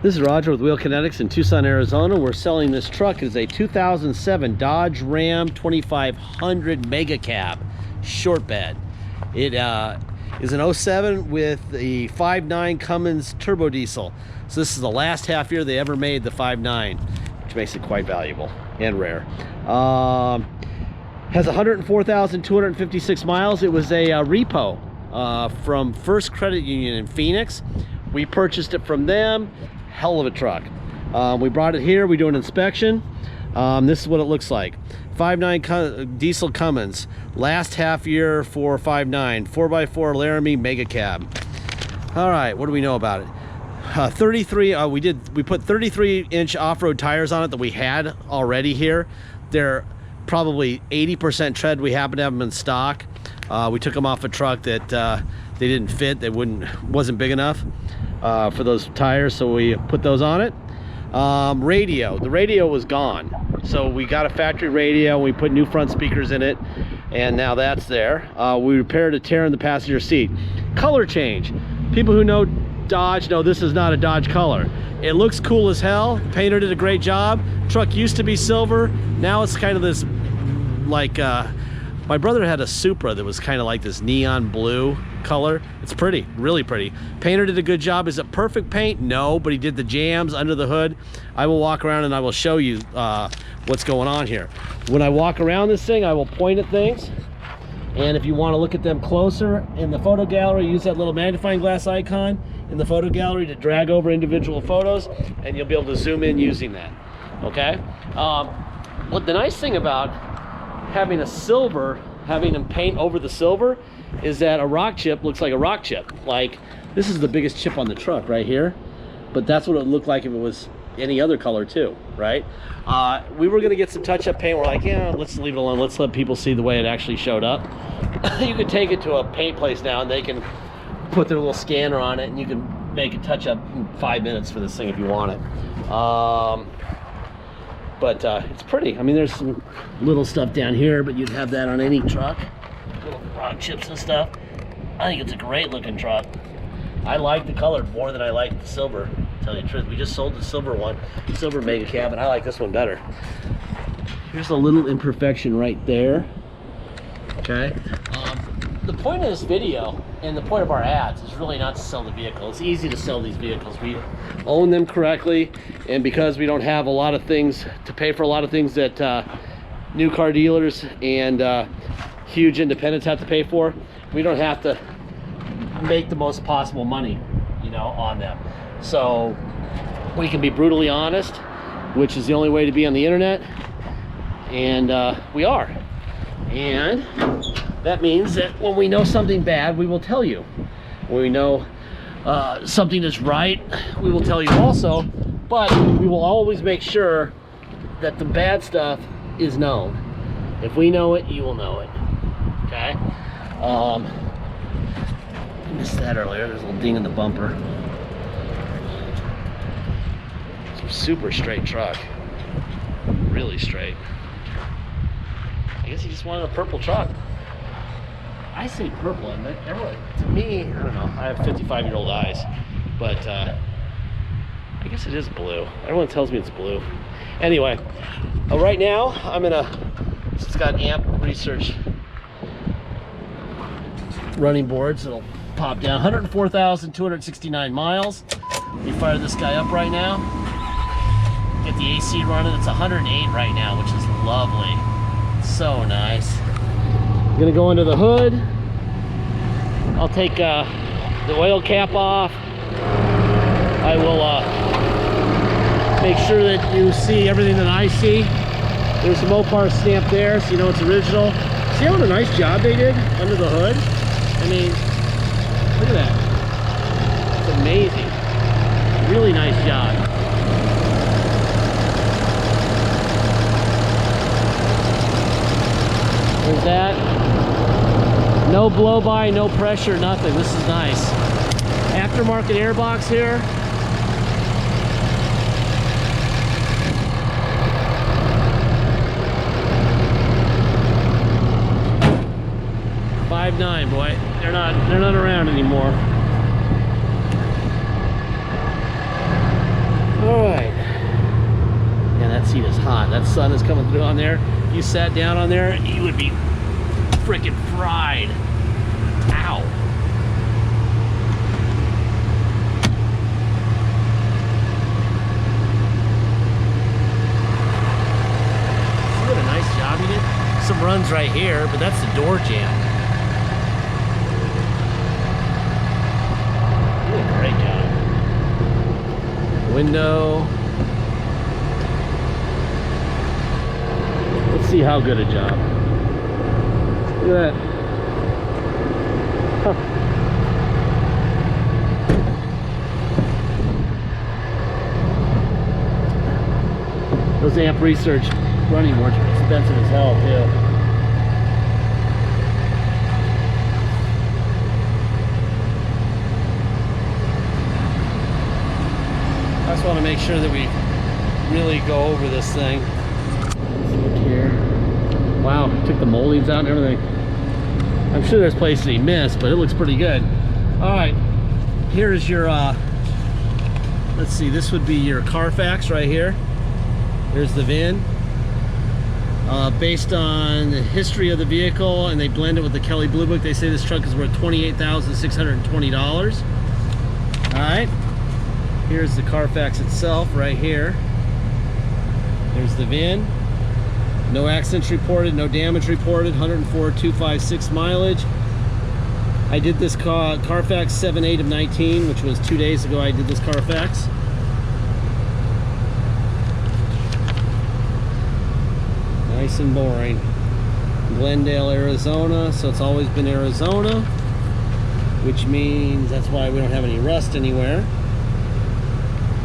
This is Roger with Wheel Kinetics in Tucson, Arizona. We're selling this truck. It is a 2007 Dodge Ram 2500 Mega Cab short bed. It is an 07 with the 5.9 Cummins turbo diesel. So this is the last half year they ever made the 5.9, which makes it quite valuable and rare. Has 104,256 miles. It was a repo from First Credit Union in Phoenix. We purchased it from them. Hell of a truck. We brought it here. We do an inspection. This is what it looks like. 5.9 diesel Cummins, last half year for 5.9 4x4 Laramie Mega Cab. All right, what do we know about it? 33. We put 33-inch off-road tires on it that we had already here. They're probably 80% tread. We happen to have them in stock. We took them off a truck that they didn't fit. They wasn't big enough for those tires, so we put those on it. Radio, the radio was gone, so we got a factory radio. We put new front speakers in it, and now that's there. We repaired a tear in the passenger seat. Color change. People who know Dodge know this is not a Dodge color. It looks cool as hell. The painter did a great job. Truck used to be silver. Now it's kind of this, like, my brother had a Supra that was kind of like this neon blue color. It's pretty, really pretty. Painter did a good job. Is it perfect paint? No, but he did the jams under the hood. I will walk around and I will show you what's going on here. When I walk around this thing, I will point at things. And if you want to look at them closer in the photo gallery, use that little magnifying glass icon in the photo gallery to drag over individual photos, and you'll be able to zoom in using that. Okay? What the nice thing about having a silver, having them paint over the silver, is that a rock chip looks like a rock chip. Like, this is the biggest chip on the truck right here, but that's what it would look like if it was any other color too, right? We were gonna get some touch-up paint. We're like, yeah, let's leave it alone. Let's let people see the way it actually showed up. You can take it to a paint place now, and they can put their little scanner on it, and you can make a touch-up in 5 minutes for this thing if you want it. But it's pretty. I mean, there's some little stuff down here, but you'd have that on any truck. Little rock chips and stuff. I think it's a great looking truck. I like the color more than I like the silver, to tell you the truth. We just sold the silver one, silver Mega Cab, and I like this one better. Here's a little imperfection right there. Okay. The point of this video and the point of our ads is really not to sell the vehicle. It's easy to sell these vehicles. We own them correctly, and because we don't have a lot of things to pay for, a lot of things that new car dealers and huge independents have to pay for, we don't have to make the most possible money, you know, on them. So we can be brutally honest, which is the only way to be on the internet, and we are. And that means that when we know something bad, we will tell you. When we know something is right, we will tell you also, but we will always make sure that the bad stuff is known. If we know it, you will know it. Okay? I missed that earlier. There's a little ding in the bumper. It's a super straight truck. Really straight. I guess he just wanted a purple truck. I say purple, and everyone, to me, I don't know, I have 55-year-old eyes, but I guess it is blue. Everyone tells me it's blue. Anyway, right now, I'm in it's got amp research running boards. It'll pop down. 104,269 miles. We fire this guy up right now. Get the AC running. It's 108 right now, which is lovely. So nice. I'm gonna go under the hood. I'll take the oil cap off. I will make sure that you see everything that I see. There's some Mopar stamp there, so you know it's original. See what a nice job they did under the hood? I mean, look at that. It's amazing. Really nice job. There's that. No blow-by, no pressure, nothing. This is nice. Aftermarket airbox here. .9, boy. They're not around anymore. hot. That sun is coming through on there. If you sat down on there, you would be freaking fried. Ow. See what a nice job he did? Some runs right here, but that's the door jam. You did a great job. Window. Let's see how good a job. Look at that. Huh. Those amp research running more expensive as hell too. I just want to make sure that we really go over this thing. Let's look here. Wow, took the moldings out and everything. I'm sure there's places he missed, but it looks pretty good. All right, here's your, let's see, this would be your Carfax right here. There's the VIN. Based on the history of the vehicle, and they blend it with the Kelley Blue Book, they say this truck is worth $28,620. All right, here's the Carfax itself right here. There's the VIN. No accidents reported, no damage reported, 104,256 mileage. I did this Carfax 7/8 of 19, which was 2 days ago I did this Carfax. Nice and boring. Glendale, Arizona, so it's always been Arizona, which means that's why we don't have any rust anywhere.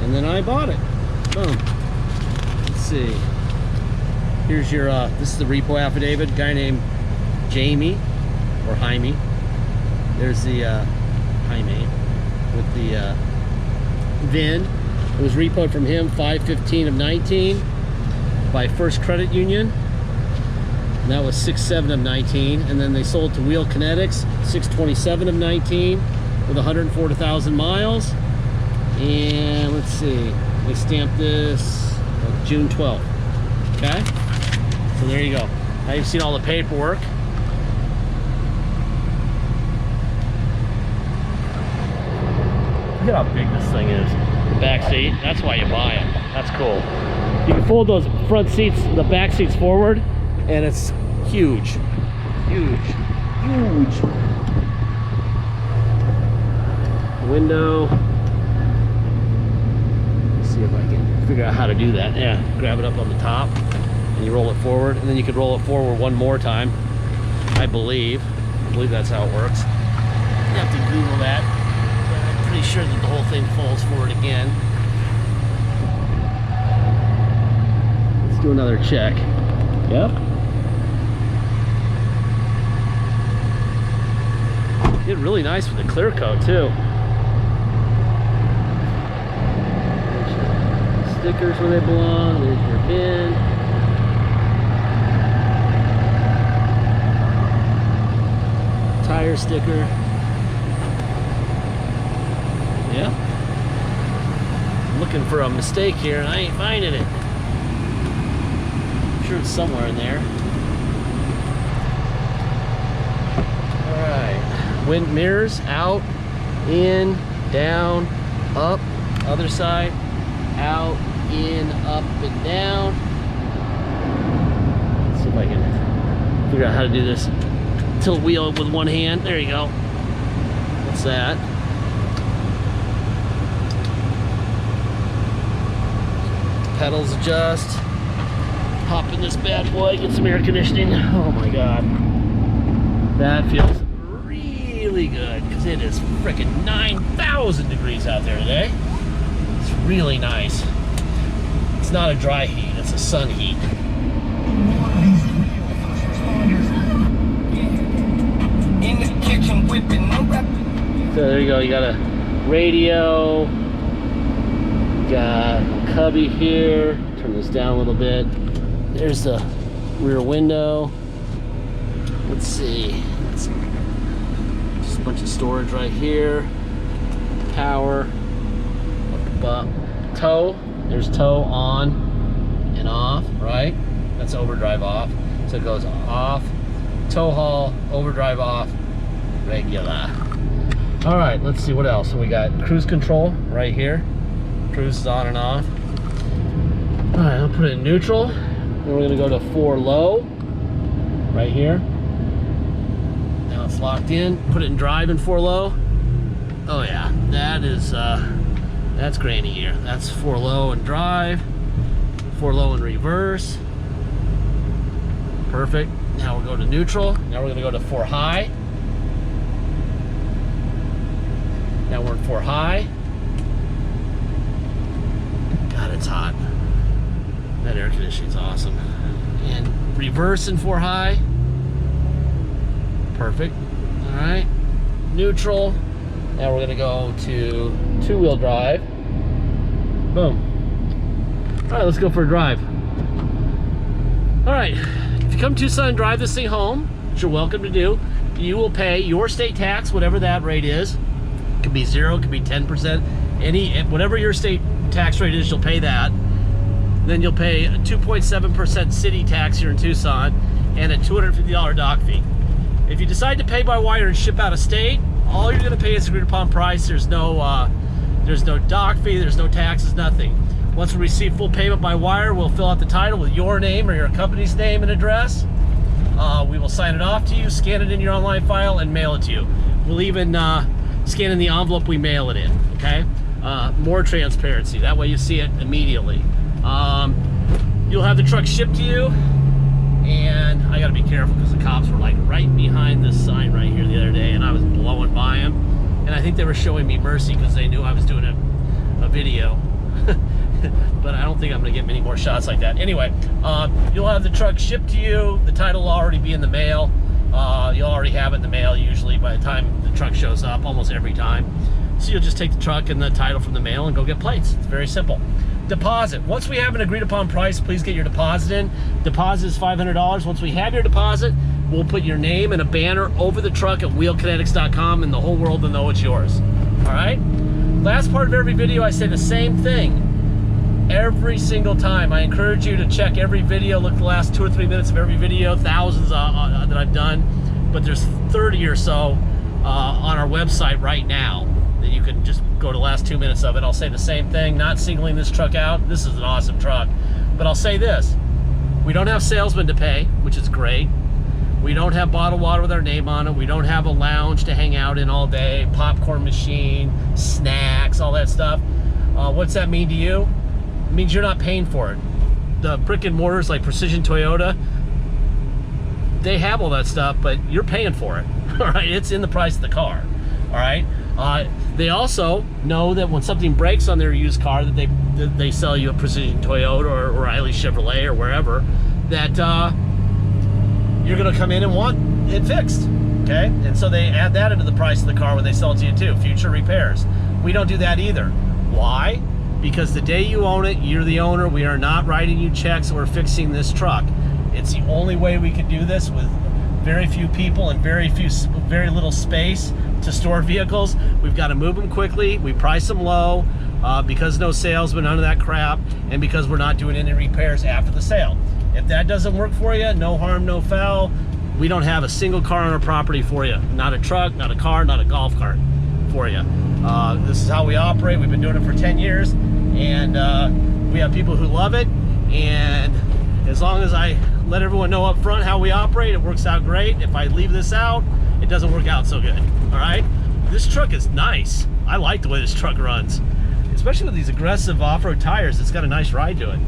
And then I bought it. Boom. Let's see. Here's your, this is the repo affidavit, guy named Jamie, or Jaime. There's the Jaime with the VIN. It was repoed from him 5/15 of 19 by First Credit Union. And that was 6/7 of 19. And then they sold to Wheel Kinetics 6/27 of 19 with 104,000 miles. And let's see, they stamped this June 12th. Okay? So there you go. Now you've seen all the paperwork. Look at how big this thing is. The back seat, that's why you buy it. That's cool. You can fold those front seats, the back seats forward, and it's huge. Huge. Huge. Window. Let's see if I can figure out how to do that. Yeah, grab it up on the top. And you roll it forward, and then you could roll it forward one more time, I believe. I believe that's how it works. You have to Google that, but I'm pretty sure that the whole thing folds forward again. Let's do another check. Yep. Did really nice with the clear coat too. Stickers where they belong. There's your VIN. Tire sticker. Yeah. I'm looking for a mistake here and I ain't finding it. I'm sure it's somewhere in there. Alright. Wind mirrors out, in, down, up, other side, out, in, up, and down. Let's see if I can figure out how to do this. Tilt wheel with one hand. There you go. What's that? Pedals adjust. Hop in this bad boy, get some air conditioning. Oh my god. That feels really good because it is freaking 9,000 degrees out there today. It's really nice. It's not a dry heat, it's a sun heat. So there you go, you got a radio, you got a cubby here, turn this down a little bit. There's the rear window. Let's see, just a bunch of storage right here. Power, tow, there's tow on, and off, right? That's overdrive off. So it goes off, tow haul, overdrive off, regular. All right, let's see what else. So we got cruise control right here. Cruise is on and off. All right, I'll put it in neutral. Then we're gonna go to 4 low, right here. Now it's locked in. Put it in drive in 4 low. Oh yeah, that is, that's granny gear. That's 4 low and drive, 4 low and reverse. Perfect. Now we'll go to neutral. Now we're gonna go to 4 high. Now we're in 4 high. God, it's hot. That air conditioning's awesome. And reverse in 4 high. Perfect. All right. Neutral. Now we're gonna go to 2-wheel drive. Boom. All right, let's go for a drive. All right, if you come to Tucson and drive this thing home, which you're welcome to do, you will pay your state tax, whatever that rate is. It could be 0, it could be 10%. Whatever your state tax rate is, you'll pay that. Then you'll pay a 2.7% city tax here in Tucson and a $250 dock fee. If you decide to pay by wire and ship out of state, all you're gonna pay is agreed upon price. There's no dock fee, there's no taxes, nothing. Once we receive full payment by wire, we'll fill out the title with your name or your company's name and address. We will sign it off to you, scan it in your online file, and mail it to you. We'll even scan in the envelope we mail it in, okay? More transparency, that way you see it immediately. You'll have the truck shipped to you, and I gotta be careful because the cops were like right behind this sign right here the other day, and I was blowing by them, and I think they were showing me mercy because they knew I was doing a video. But I don't think I'm gonna get many more shots like that. Anyway, you'll have the truck shipped to you. The title will already be in the mail. You'll already have it in the mail usually by the time the truck shows up, almost every time. So you'll just take the truck and the title from the mail and go get plates. It's very simple. Deposit. Once we have an agreed upon price, please get your deposit in. Deposit is $500. Once we have your deposit, we'll put your name and a banner over the truck at wheelkinetics.com, and the whole world will know it's yours. All right? Last part of every video, I say the same thing every single time. I encourage you to check every video, look at the last 2 or 3 minutes of every video, thousands that I've done, but there's 30 or so on our website right now that you can just go to the last 2 minutes of it. I'll say the same thing, not singling this truck out. This is an awesome truck, but I'll say this. We don't have salesmen to pay, which is great. We don't have bottled water with our name on it. We don't have a lounge to hang out in all day, popcorn machine, snacks, all that stuff. What's that mean to you? It means you're not paying for it. The brick and mortars like Precision Toyota, they have all that stuff, but you're paying for it. All right, it's in the price of the car. All right. They also know that when something breaks on their used car, that they sell you a Precision Toyota or O'Reilly Chevrolet or wherever, that you're gonna come in and want it fixed, okay? And so they add that into the price of the car when they sell it to you too, future repairs. We don't do that either. Why? Because the day you own it, you're the owner. We are not writing you checks or fixing this truck. It's the only way we can do this with very few people and very little space to store vehicles. We've got to move them quickly. We price them low because no salesman, none of that crap, and because we're not doing any repairs after the sale. If that doesn't work for you, no harm, no foul. We don't have a single car on our property for you. Not a truck, not a car, not a golf cart for you. This is how we operate. We've been doing it for 10 years, and we have people who love it. And as long as I let everyone know up front how we operate, it works out great. If I leave this out, it doesn't work out so good. All right, this truck is nice. I like the way this truck runs, especially with these aggressive off-road tires. It's got a nice ride to it.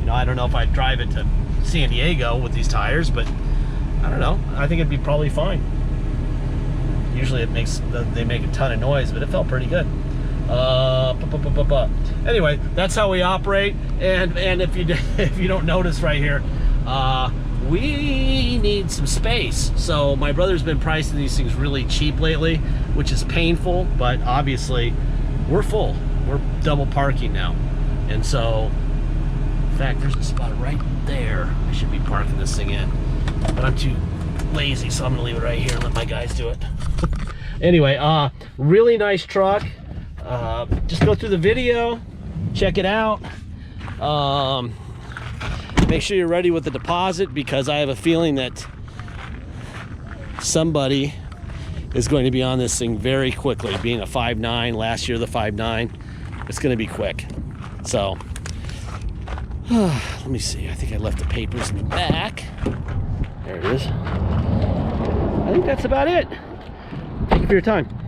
You know, I don't know if I'd drive it to San Diego with these tires, but I don't know. I think it'd be probably fine. Usually they make a ton of noise, but it felt pretty good. Anyway, that's how we operate. And if you don't notice right here, we need some space. So my brother's been pricing these things really cheap lately, which is painful, but obviously we're full. We're double parking now. And so, in fact, there's a spot right there. I should be parking this thing in, but I'm too lazy, so I'm gonna leave it right here and let my guys do it. Anyway, really nice truck. Just go through the video, check it out. Make sure you're ready with the deposit, because I have a feeling that somebody is going to be on this thing very quickly. Being a 5.9, last year the 5.9, it's going to be quick. So let me see. I think I left the papers in the back. There it is. I think that's about it. Thank you for your time.